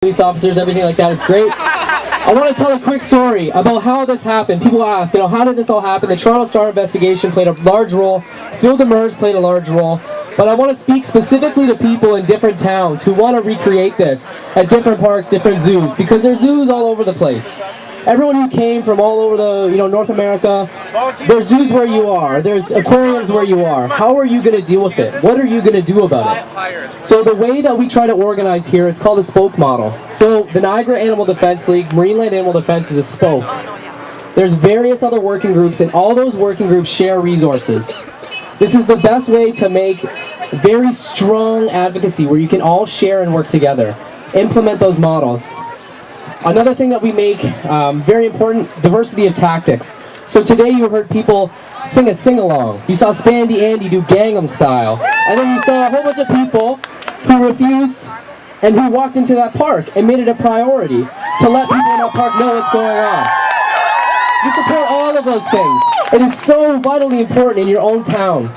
police officers, everything like that. It's great. I want to tell a quick story about how this happened. People ask, how did this all happen? The Toronto Star investigation played a large role. Phil Demers played a large role. But I want to speak specifically to people in different towns who want to recreate this at different parks, different zoos, because there's zoos all over the place. Everyone who came from all over the, North America, there's zoos where you are, there's aquariums where you are. How are you going to deal with it? What are you going to do about it? So the way that we try to organize here, it's called a spoke model. So the Niagara Animal Defense League, Marineland Animal Defense is a spoke. There's various other working groups, and all those working groups share resources. This is the best way to make very strong advocacy where you can all share and work together. Implement those models. Another thing that we make very important, diversity of tactics. So today you heard people sing a sing-along. You saw Spandy Andy do Gangnam Style. And then you saw a whole bunch of people who refused and who walked into that park and made it a priority to let people in that park know what's going on. You support all of those things. It is so vitally important in your own town.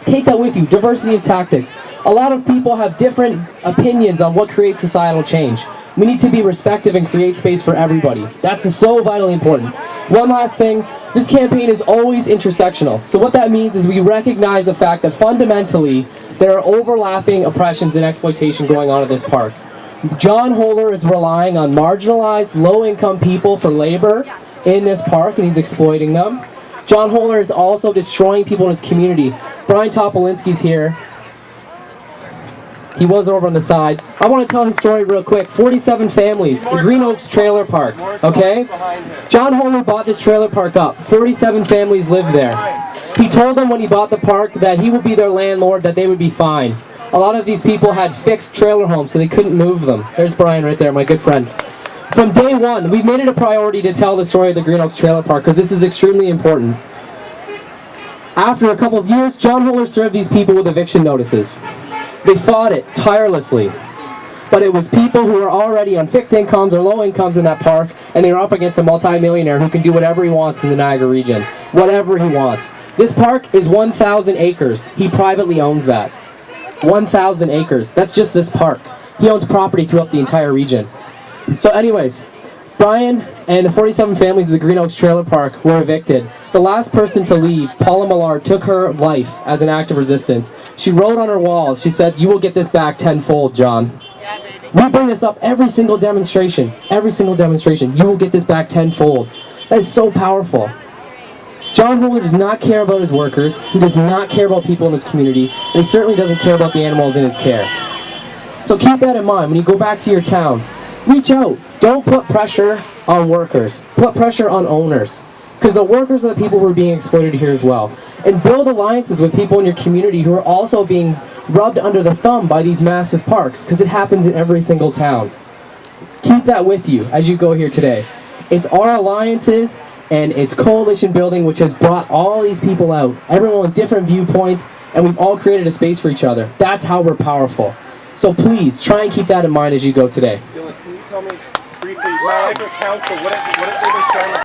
Take that with you, diversity of tactics. A lot of people have different opinions on what creates societal change. We need to be respectful and create space for everybody. That's so vitally important. One last thing, this campaign is always intersectional. So what that means is we recognize the fact that fundamentally there are overlapping oppressions and exploitation going on at this park. John Holer is relying on marginalized, low-income people for labor in this park, and he's exploiting them. John Holer is also destroying people in his community. Brian Topolinski's here. He was over on the side. I want to tell his story real quick. 47 families, the Green Oaks Trailer Park, okay? John Holer bought this trailer park up. 47 families live there. He told them when he bought the park that he would be their landlord, that they would be fine. A lot of these people had fixed trailer homes, so they couldn't move them. There's Brian right there, my good friend. From day one, we've made it a priority to tell the story of the Green Oaks Trailer Park because this is extremely important. After a couple of years, John Holer served these people with eviction notices. They fought it tirelessly, but it was people who were already on fixed incomes or low incomes in that park, and they were up against a multi-millionaire who can do whatever he wants in the Niagara region. Whatever he wants. This park is 1,000 acres. He privately owns that. 1,000 acres. That's just this park. He owns property throughout the entire region. So anyways, Brian and the 47 families of the Green Oaks Trailer Park were evicted. The last person to leave, Paula Millard, took her life as an act of resistance. She wrote on her walls, she said, "You will get this back tenfold, John." We bring this up every single demonstration. Every single demonstration. You will get this back tenfold. That is so powerful. John Holer does not care about his workers. He does not care about people in his community. And he certainly doesn't care about the animals in his care. So keep that in mind when you go back to your towns. Reach out. Don't put pressure on workers. Put pressure on owners. Because the workers are the people who are being exploited here as well. And build alliances with people in your community who are also being rubbed under the thumb by these massive parks. Because it happens in every single town. Keep that with you as you go here today. It's our alliances and it's coalition building which has brought all these people out. Everyone with different viewpoints, and we've all created a space for each other. That's how we're powerful. So please, try and keep that in mind as you go today. Dylan, can you tell me briefly, Niagara Council, what have they been trying to